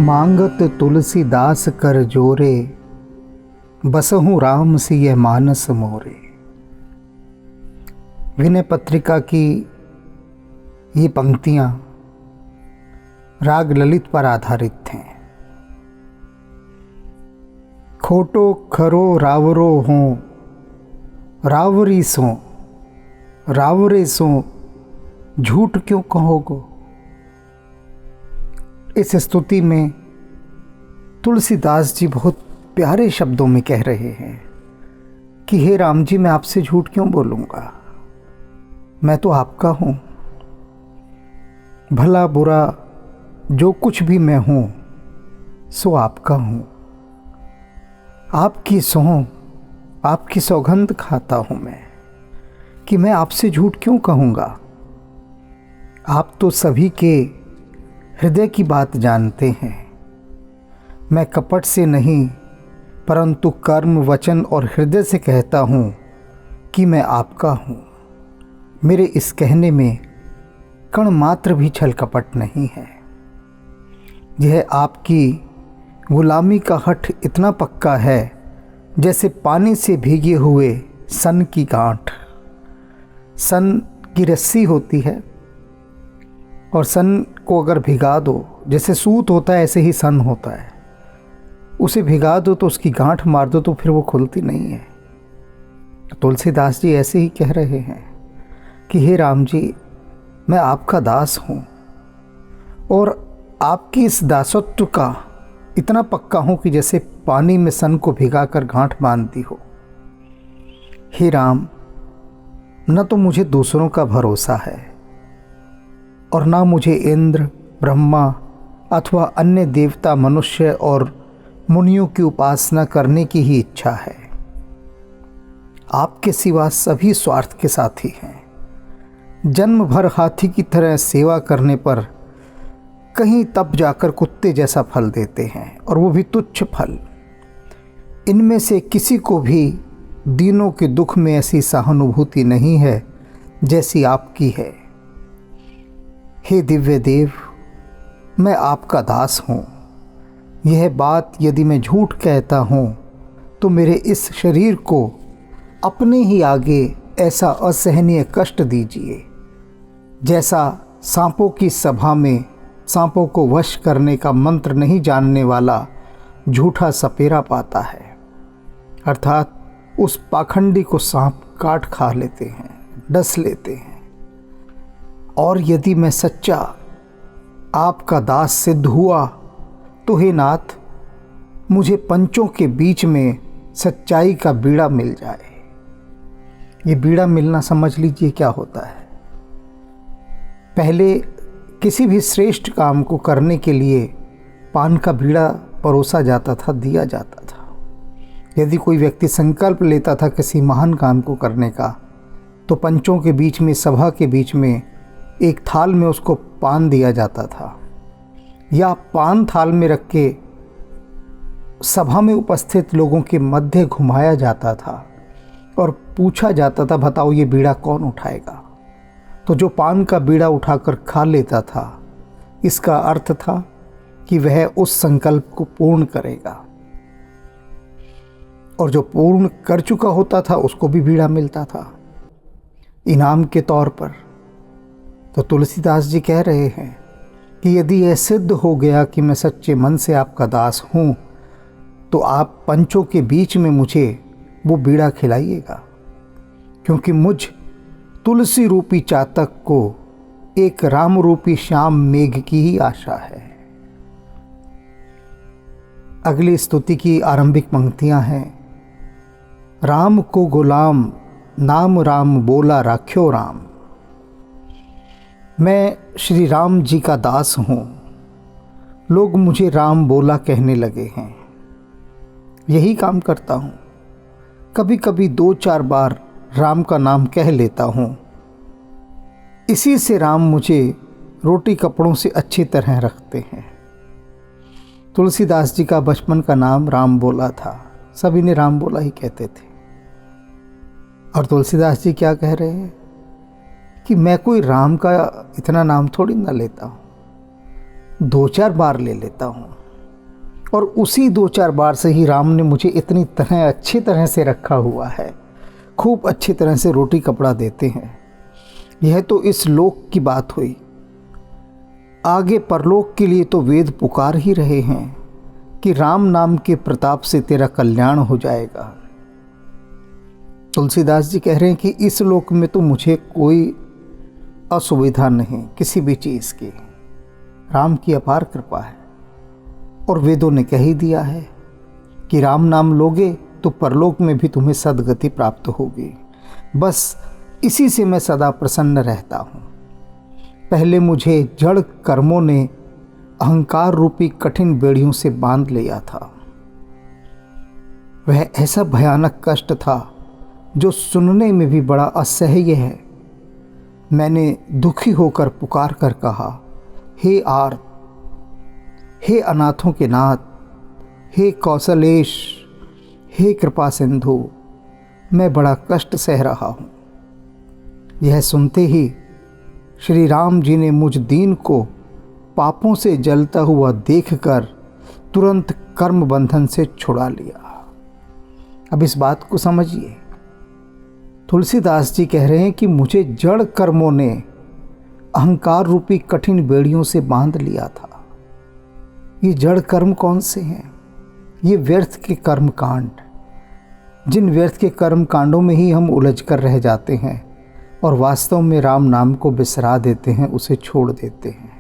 मांगत तुलसीदास कर जोरे, बसहूँ राम सिय मानस मोरे। विनय पत्रिका की ये पंक्तियाँ राग ललित पर आधारित हैं। खोटो खरो रावरो हों, रावरी सो रावरे सो, झूठ क्यों कहोगो। इस स्तुति में तुलसीदास जी बहुत प्यारे शब्दों में कह रहे हैं कि हे राम जी, मैं आपसे झूठ क्यों बोलूँगा, मैं तो आपका हूँ। भला बुरा जो कुछ भी मैं हूँ सो आपका हूँ। आपकी सोह, आपकी सौगंध खाता हूँ मैं, कि मैं आपसे झूठ क्यों कहूँगा। आप तो सभी के हृदय की बात जानते हैं। मैं कपट से नहीं परंतु कर्म, वचन और हृदय से कहता हूँ कि मैं आपका हूँ। मेरे इस कहने में कण मात्र भी छल कपट नहीं है। यह आपकी गुलामी का हठ इतना पक्का है जैसे पानी से भीगे हुए सन की गांठ। सन की रस्सी होती है और सन को अगर भिगा दो, जैसे सूत होता है ऐसे ही सन होता है, उसे भिगा दो तो उसकी गांठ मार दो तो फिर वो खुलती नहीं है। तुलसीदास जी ऐसे ही कह रहे हैं कि हे राम जी, मैं आपका दास हूँ और आपकी इस दासत्व का इतना पक्का हूँ कि जैसे पानी में सन को भिगाकर गांठ बांधती हो। हे राम, न तो मुझे दूसरों का भरोसा है और ना मुझे इंद्र, ब्रह्मा अथवा अन्य देवता, मनुष्य और मुनियों की उपासना करने की ही इच्छा है। आपके सिवा सभी स्वार्थ के साथी हैं। जन्म भर हाथी की तरह सेवा करने पर कहीं तब जाकर कुत्ते जैसा फल देते हैं, और वो भी तुच्छ फल। इनमें से किसी को भी दीनों के दुख में ऐसी सहानुभूति नहीं है जैसी आपकी है। हे दिव्य देव, मैं आपका दास हूँ। यह बात यदि मैं झूठ कहता हूँ तो मेरे इस शरीर को अपने ही आगे ऐसा असहनीय कष्ट दीजिए जैसा सांपों की सभा में सांपों को वश करने का मंत्र नहीं जानने वाला झूठा सपेरा पाता है। अर्थात उस पाखंडी को सांप काट खा लेते हैं, डस लेते हैं। और यदि मैं सच्चा आपका दास सिद्ध हुआ तो हे नाथ, मुझे पंचों के बीच में सच्चाई का बीड़ा मिल जाए। ये बीड़ा मिलना समझ लीजिए क्या होता है। पहले किसी भी श्रेष्ठ काम को करने के लिए पान का बीड़ा परोसा जाता था, दिया जाता था। यदि कोई व्यक्ति संकल्प लेता था किसी महान काम को करने का, तो पंचों के बीच में, सभा के बीच में एक थाल में उसको पान दिया जाता था, या पान थाल में रख के सभा में उपस्थित लोगों के मध्य घुमाया जाता था और पूछा जाता था, बताओ ये बीड़ा कौन उठाएगा। तो जो पान का बीड़ा उठाकर खा लेता था, इसका अर्थ था कि वह उस संकल्प को पूर्ण करेगा, और जो पूर्ण कर चुका होता था उसको भी बीड़ा मिलता था इनाम के तौर पर। तो तुलसीदास जी कह रहे हैं कि यदि यह सिद्ध हो गया कि मैं सच्चे मन से आपका दास हूँ, तो आप पंचों के बीच में मुझे वो बीड़ा खिलाइएगा, क्योंकि मुझ तुलसी रूपी चातक को एक राम रूपी श्याम मेघ की ही आशा है। अगली स्तुति की आरंभिक पंक्तियां हैं। राम को गुलाम, नाम राम बोला राख्यो राम। मैं श्री राम जी का दास हूँ, लोग मुझे राम बोला कहने लगे हैं। यही काम करता हूँ। कभी कभी 2-4 बार राम का नाम कह लेता हूँ। इसी से राम मुझे रोटी कपड़ों से अच्छी तरह रखते हैं। तुलसीदास जी का बचपन का नाम राम बोला था। सभी ने राम बोला ही कहते थे। और तुलसीदास जी क्या कह रहे हैं कि मैं कोई राम का इतना नाम थोड़ी ना लेता हूँ, 2-4 बार ले लेता हूँ। और उसी 2-4 बार से ही राम ने मुझे इतनी तरह अच्छी तरह से रखा हुआ है, खूब अच्छी तरह से रोटी कपड़ा देते हैं। यह तो इस लोक की बात हुई, आगे परलोक के लिए तो वेद पुकार ही रहे हैं कि राम नाम के प्रताप से तेरा कल्याण हो जाएगा। तुलसीदास जी कह रहे हैं कि इस लोक में तो मुझे कोई असुविधा नहीं किसी भी चीज़ की, राम की अपार कृपा है। और वेदों ने कह ही दिया है कि राम नाम लोगे तो परलोक में भी तुम्हें सद्गति प्राप्त होगी। बस इसी से मैं सदा प्रसन्न रहता हूँ। पहले मुझे जड़ कर्मों ने अहंकार रूपी कठिन बेड़ियों से बांध लिया था। वह ऐसा भयानक कष्ट था जो सुनने में भी बड़ा असह्य है। मैंने दुखी होकर पुकार कर कहा, हे आर्त, हे अनाथों के नाथ, हे कौशलेश, हे कृपा सिंधु, मैं बड़ा कष्ट सह रहा हूँ। यह सुनते ही श्री राम जी ने मुझ दीन को पापों से जलता हुआ देखकर तुरंत कर्म बंधन से छुड़ा लिया। अब इस बात को समझिए, तुलसीदास जी कह रहे हैं कि मुझे जड़ कर्मों ने अहंकार रूपी कठिन बेड़ियों से बांध लिया था। ये जड़ कर्म कौन से हैं? ये व्यर्थ के कर्म कांड, जिन व्यर्थ के कर्म कांडों में ही हम उलझ कर रह जाते हैं और वास्तव में राम नाम को बिसरा देते हैं, उसे छोड़ देते हैं।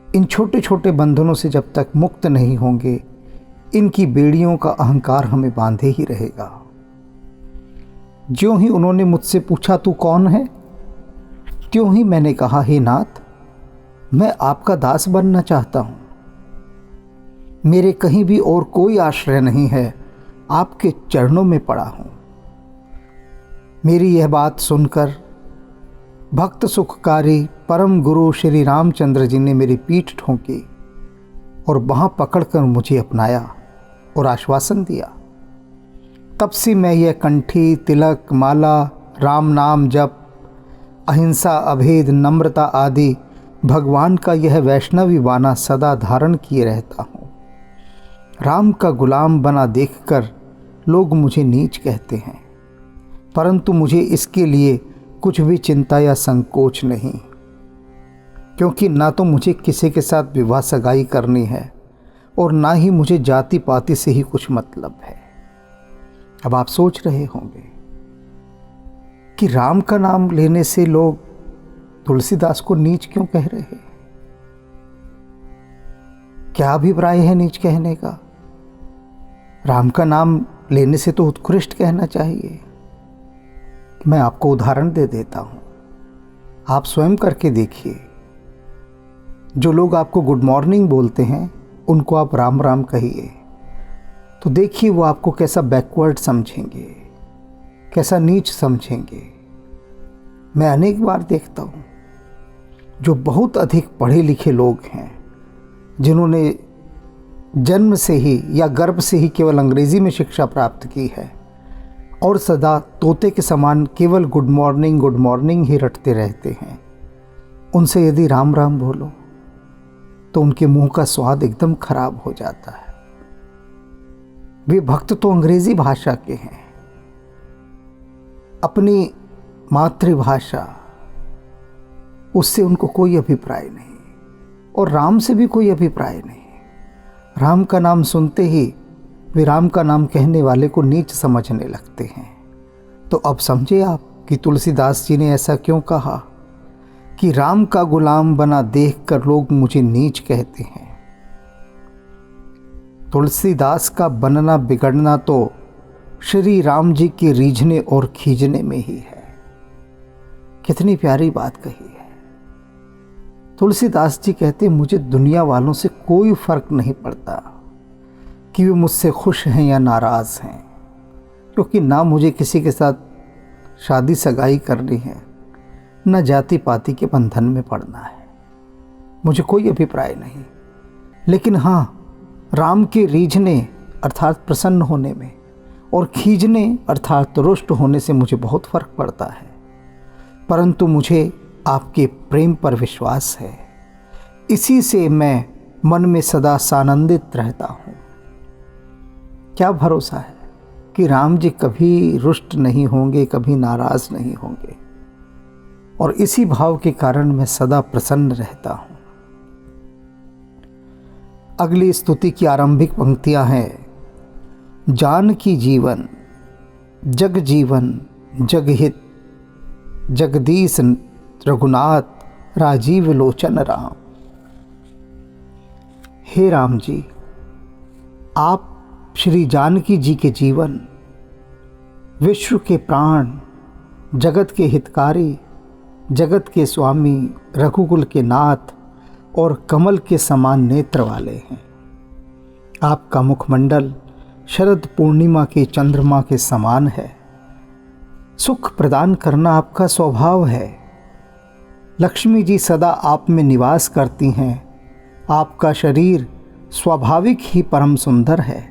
इन छोटे छोटे बंधनों से जब तक मुक्त नहीं होंगे, इनकी बेड़ियों का अहंकार हमें बांधे ही रहेगा। ज्यों ही उन्होंने मुझसे पूछा, तू कौन है? त्यों ही मैंने कहा, हे नाथ, मैं आपका दास बनना चाहता हूँ। मेरे कहीं भी और कोई आश्रय नहीं है, आपके चरणों में पड़ा हूँ। मेरी यह बात सुनकर भक्त सुखकारी परम गुरु श्री रामचंद्र जी ने मेरी पीठ ठोंकी और बाँह पकड़कर मुझे अपनाया और आश्वासन दिया। तब से मैं यह कंठी, तिलक, माला, राम नाम जप, अहिंसा, अभेद, नम्रता आदि भगवान का यह वैष्णवी बाना सदा धारण किए रहता हूँ। राम का गुलाम बना देखकर लोग मुझे नीच कहते हैं, परंतु मुझे इसके लिए कुछ भी चिंता या संकोच नहीं, क्योंकि ना तो मुझे किसी के साथ विवाह सगाई करनी है और ना ही मुझे जाति पाति से ही कुछ मतलब है। अब आप सोच रहे होंगे कि राम का नाम लेने से लोग तुलसीदास को नीच क्यों कह रहे हैं? क्या अभिप्राय है नीच कहने का? राम का नाम लेने से तो उत्कृष्ट कहना चाहिए। मैं आपको उदाहरण दे देता हूं, आप स्वयं करके देखिए। जो लोग आपको गुड मॉर्निंग बोलते हैं, उनको आप राम राम कहिए, तो देखिए वो आपको कैसा बैकवर्ड समझेंगे, कैसा नीच समझेंगे। मैं अनेक बार देखता हूँ जो बहुत अधिक पढ़े लिखे लोग हैं, जिन्होंने जन्म से ही या गर्भ से ही केवल अंग्रेजी में शिक्षा प्राप्त की है और सदा तोते के समान केवल गुड मॉर्निंग ही रटते रहते हैं, उनसे यदि राम राम बोलो तो उनके मुंह का स्वाद एकदम खराब हो जाता है। वे भक्त तो अंग्रेजी भाषा के हैं, अपनी मातृभाषा उससे उनको कोई अभिप्राय नहीं और राम से भी कोई अभिप्राय नहीं। राम का नाम सुनते ही वे राम का नाम कहने वाले को नीच समझने लगते हैं। तो अब समझे आप कि तुलसीदास जी ने ऐसा क्यों कहा कि राम का गुलाम बना देखकर लोग मुझे नीच कहते हैं। तुलसीदास का बनना बिगड़ना तो श्री राम जी के रीझने और खींचने में ही है। कितनी प्यारी बात कही है। तुलसीदास जी कहते, मुझे दुनिया वालों से कोई फर्क नहीं पड़ता कि वे मुझसे खुश हैं या नाराज़ हैं, क्योंकि ना मुझे किसी के साथ शादी सगाई करनी है, न जाति पाति के बंधन में पड़ना है। मुझे कोई अभिप्राय नहीं। लेकिन हाँ, राम के रीझने अर्थात प्रसन्न होने में और खींचने अर्थात रुष्ट होने से मुझे बहुत फर्क पड़ता है। परंतु मुझे आपके प्रेम पर विश्वास है, इसी से मैं मन में सदा सानंदित रहता हूँ। क्या भरोसा है कि राम जी कभी रुष्ट नहीं होंगे, कभी नाराज नहीं होंगे, और इसी भाव के कारण मैं सदा प्रसन्न रहता हूँ। अगली स्तुति की आरंभिक पंक्तियां हैं, जानकी जीवन जग जीवन जगहित जगदीश रघुनाथ राजीव लोचन राम। हे राम जी, आप श्री जानकी जी के जीवन, विश्व के प्राण, जगत के हितकारी, जगत के स्वामी, रघुकुल के नाथ और कमल के समान नेत्र वाले हैं। आपका मुखमंडल शरद पूर्णिमा के चंद्रमा के समान है। सुख प्रदान करना आपका स्वभाव है। लक्ष्मी जी सदा आप में निवास करती हैं। आपका शरीर स्वाभाविक ही परम सुंदर है,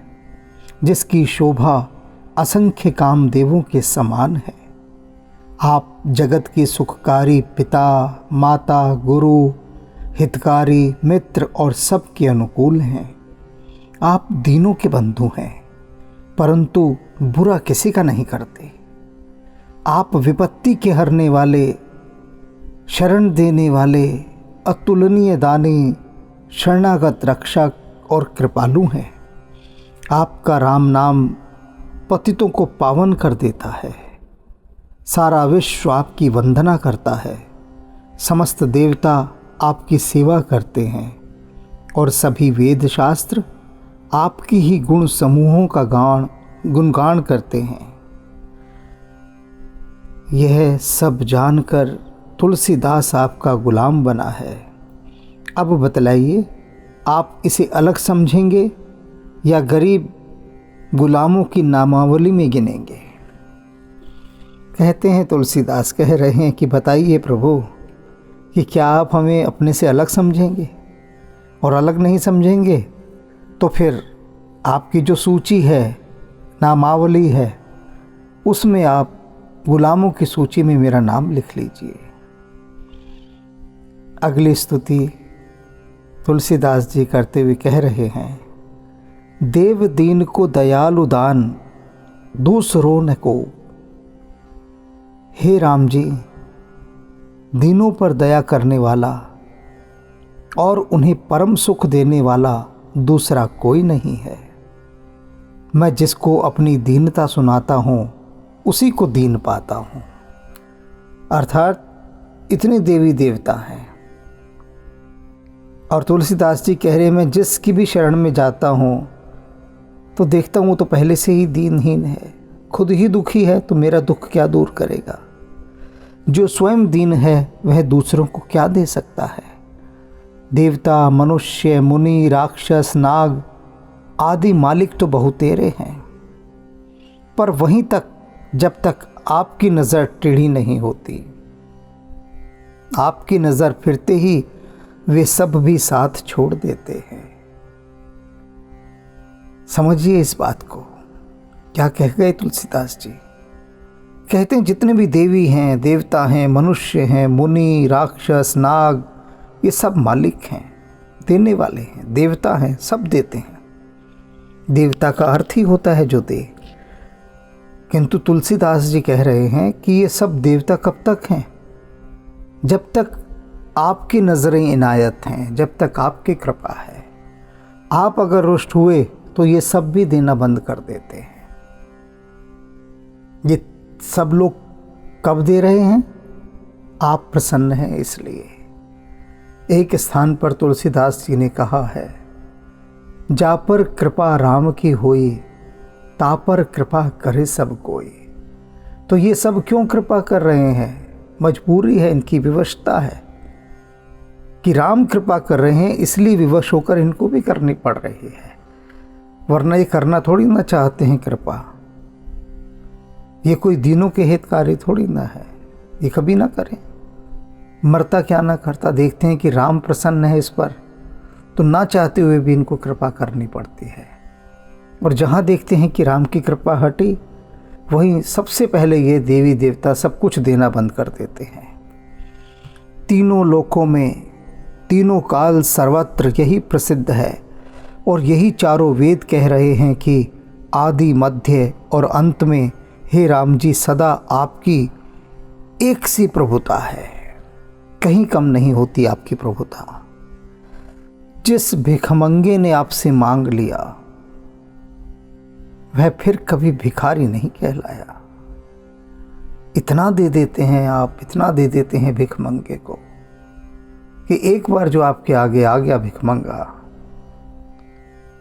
जिसकी शोभा असंख्य कामदेवों के समान है। आप जगत के सुखकारी पिता, माता, गुरु, हितकारी, मित्र और सबके अनुकूल हैं। आप दीनों के बंधु हैं, परंतु बुरा किसी का नहीं करते। आप विपत्ति के हरने वाले, शरण देने वाले, अतुलनीय दानी, शरणागत रक्षक और कृपालु हैं। आपका राम नाम पतितों को पावन कर देता है। सारा विश्व आपकी वंदना करता है। समस्त देवता आपकी सेवा करते हैं और सभी वेद शास्त्र आपकी ही गुण समूहों का गुणगान करते हैं। यह सब जानकर तुलसीदास आपका गुलाम बना है। अब बतलाइए, आप इसे अलग समझेंगे या गरीब गुलामों की नामावली में गिनेंगे? कहते हैं, तुलसीदास कह रहे हैं कि बताइए प्रभु कि क्या आप हमें अपने से अलग समझेंगे? और अलग नहीं समझेंगे तो फिर आपकी जो सूची है, नामावली है, उसमें आप गुलामों की सूची में मेरा नाम लिख लीजिए। अगली स्तुति तुलसीदास जी करते हुए कह रहे हैं, देव दीन को दयालु दान दूसरों न को। हे राम जी, दीनों पर दया करने वाला और उन्हें परम सुख देने वाला दूसरा कोई नहीं है। मैं जिसको अपनी दीनता सुनाता हूँ उसी को दीन पाता हूँ। अर्थात इतने देवी देवता हैं। और तुलसीदास जी कह रहे, मैं जिसकी भी शरण में जाता हूँ तो देखता हूँ तो पहले से ही दीनहीन है, खुद ही दुखी है, तो मेरा दुख क्या दूर करेगा। जो स्वयं दीन है वह दूसरों को क्या दे सकता है। देवता, मनुष्य, मुनि, राक्षस, नाग आदि मालिक तो बहुतेरे हैं, पर वहीं तक जब तक आपकी नज़र टेढ़ी नहीं होती, आपकी नज़र फिरते ही वे सब भी साथ छोड़ देते हैं। समझिए इस बात को। क्या कह गए तुलसीदास जी? कहते हैं जितने भी देवी हैं, देवता हैं, मनुष्य हैं, मुनि, राक्षस, नाग, ये सब मालिक हैं, देने वाले हैं, देवता हैं, सब देते हैं। देवता का अर्थ ही होता है जो दे। किंतु तुलसीदास जी कह रहे हैं कि ये सब देवता कब तक हैं? जब तक आपकी नज़रें इनायत हैं, जब तक आपकी कृपा है। आप अगर रुष्ट हुए तो ये सब भी देना बंद कर देते हैं। ये सब लोग कब दे रहे हैं? आप प्रसन्न हैं इसलिए। एक स्थान पर तुलसीदास जी ने कहा है, जा पर कृपा राम की होई, ता पर कृपा करे सब कोई। तो ये सब क्यों कृपा कर रहे हैं? मजबूरी है, इनकी विवशता है कि राम कृपा कर रहे हैं, इसलिए विवश होकर इनको भी करनी पड़ रही है, वरना ये करना थोड़ी ना चाहते हैं कृपा। ये कोई दीनों के हितकारी थोड़ी ना है, ये कभी ना करें। मरता क्या ना करता, देखते हैं कि राम प्रसन्न है इस पर, तो ना चाहते हुए भी इनको कृपा करनी पड़ती है। और जहाँ देखते हैं कि राम की कृपा हटी, वहीं सबसे पहले ये देवी देवता सब कुछ देना बंद कर देते हैं। तीनों लोकों में तीनों काल सर्वत्र यही प्रसिद्ध है और यही चारों वेद कह रहे हैं कि आदि मध्य और अंत में हे राम जी सदा आपकी एक सी प्रभुता है, कहीं कम नहीं होती आपकी प्रभुता। जिस भिखमंगे ने आपसे मांग लिया वह फिर कभी भिखारी नहीं कहलाया। इतना दे देते हैं आप, इतना दे देते हैं भिखमंगे को कि एक बार जो आपके आगे आ गया भिखमंगा,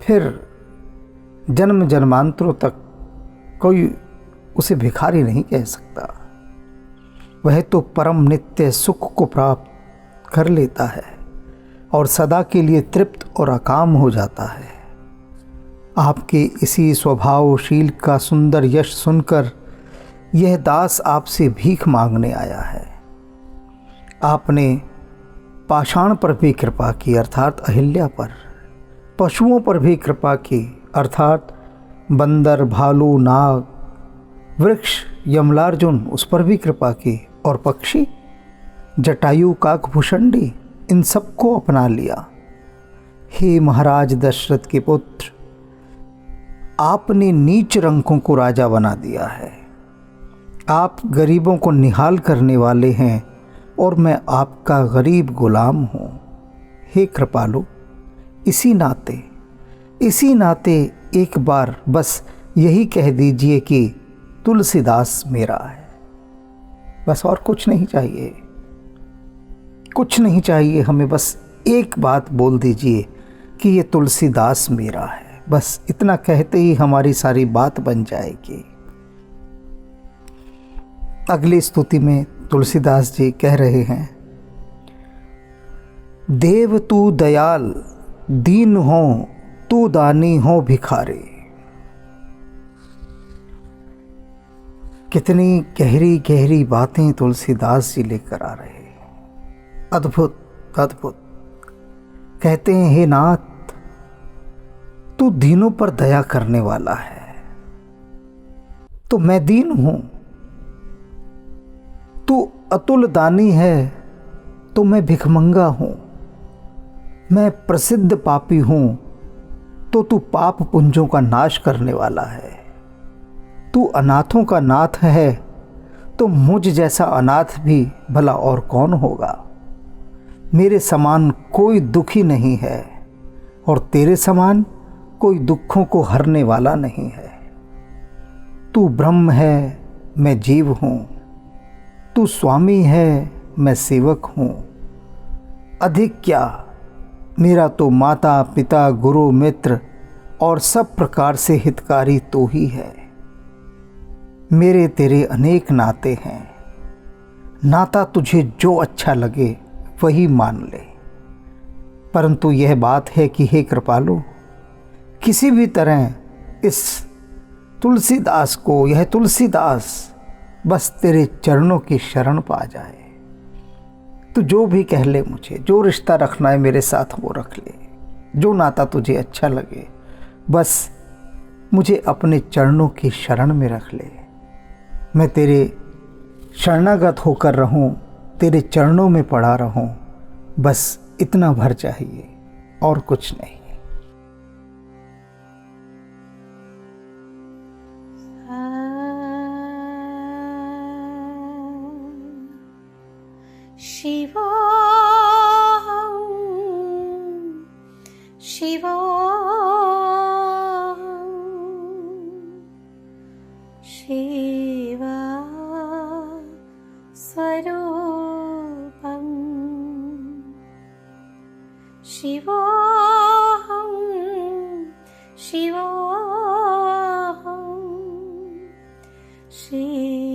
फिर जन्म जन्मांतरों तक कोई उसे भिखारी नहीं कह सकता। वह तो परम नित्य सुख को प्राप्त कर लेता है और सदा के लिए तृप्त और अकाम हो जाता है। आपके इसी स्वभावशील का सुंदर यश सुनकर यह दास आपसे भीख मांगने आया है। आपने पाषाण पर भी कृपा की अर्थात अहिल्या पर, पशुओं पर भी कृपा की अर्थात बंदर, भालू, नाग, वृक्ष, यमलार्जुन उस पर भी कृपा की, और पक्षी जटायु, काकभूषणी इन सबको अपना लिया। हे महाराज दशरथ के पुत्र, आपने नीच रंकों को राजा बना दिया है। आप गरीबों को निहाल करने वाले हैं और मैं आपका गरीब गुलाम हूँ। हे कृपालु, इसी नाते एक बार बस यही कह दीजिए कि तुलसीदास मेरा है। बस और कुछ नहीं चाहिए, कुछ नहीं चाहिए हमें, बस एक बात बोल दीजिए कि ये तुलसीदास मेरा है। बस इतना कहते ही हमारी सारी बात बन जाएगी। अगली स्तुति में तुलसीदास जी कह रहे हैं, देव तू दयाल दीन हो, तू दानी हो भिखारी। कितनी गहरी गहरी बातें तुलसीदास जी लेकर आ रहे हैं। अद्भुत अद्भुत। कहते हैं, हे नाथ, तू दीनों पर दया करने वाला है, तो मैं दीन हूं। तू अतुल दानी है, तो मैं भिखमंगा हूं। मैं प्रसिद्ध पापी हूं, तो तू पाप पुंजों का नाश करने वाला है। तू अनाथों का नाथ है, तो मुझ जैसा अनाथ भी भला और कौन होगा। मेरे समान कोई दुखी नहीं है और तेरे समान कोई दुखों को हरने वाला नहीं है। तू ब्रह्म है, मैं जीव हूँ। तू स्वामी है, मैं सेवक हूँ। अधिक क्या, मेरा तो माता पिता गुरु मित्र और सब प्रकार से हितकारी तो ही है। मेरे तेरे अनेक नाते हैं, नाता तुझे जो अच्छा लगे वही मान ले। परंतु यह बात है कि हे कृपालु, किसी भी तरह इस तुलसीदास को, यह तुलसीदास बस तेरे चरणों की शरण पा जाए। तू जो भी कह ले, मुझे जो रिश्ता रखना है मेरे साथ वो रख ले, जो नाता तुझे अच्छा लगे, बस मुझे अपने चरणों की शरण में रख ले। मैं तेरे शरणागत होकर रहूं, तेरे चरणों में पड़ा रहूं, बस इतना भर चाहिए और कुछ नहीं। शिवो शिवो शिवा स्वरूपं शिवोऽहं शिवोऽहं शिव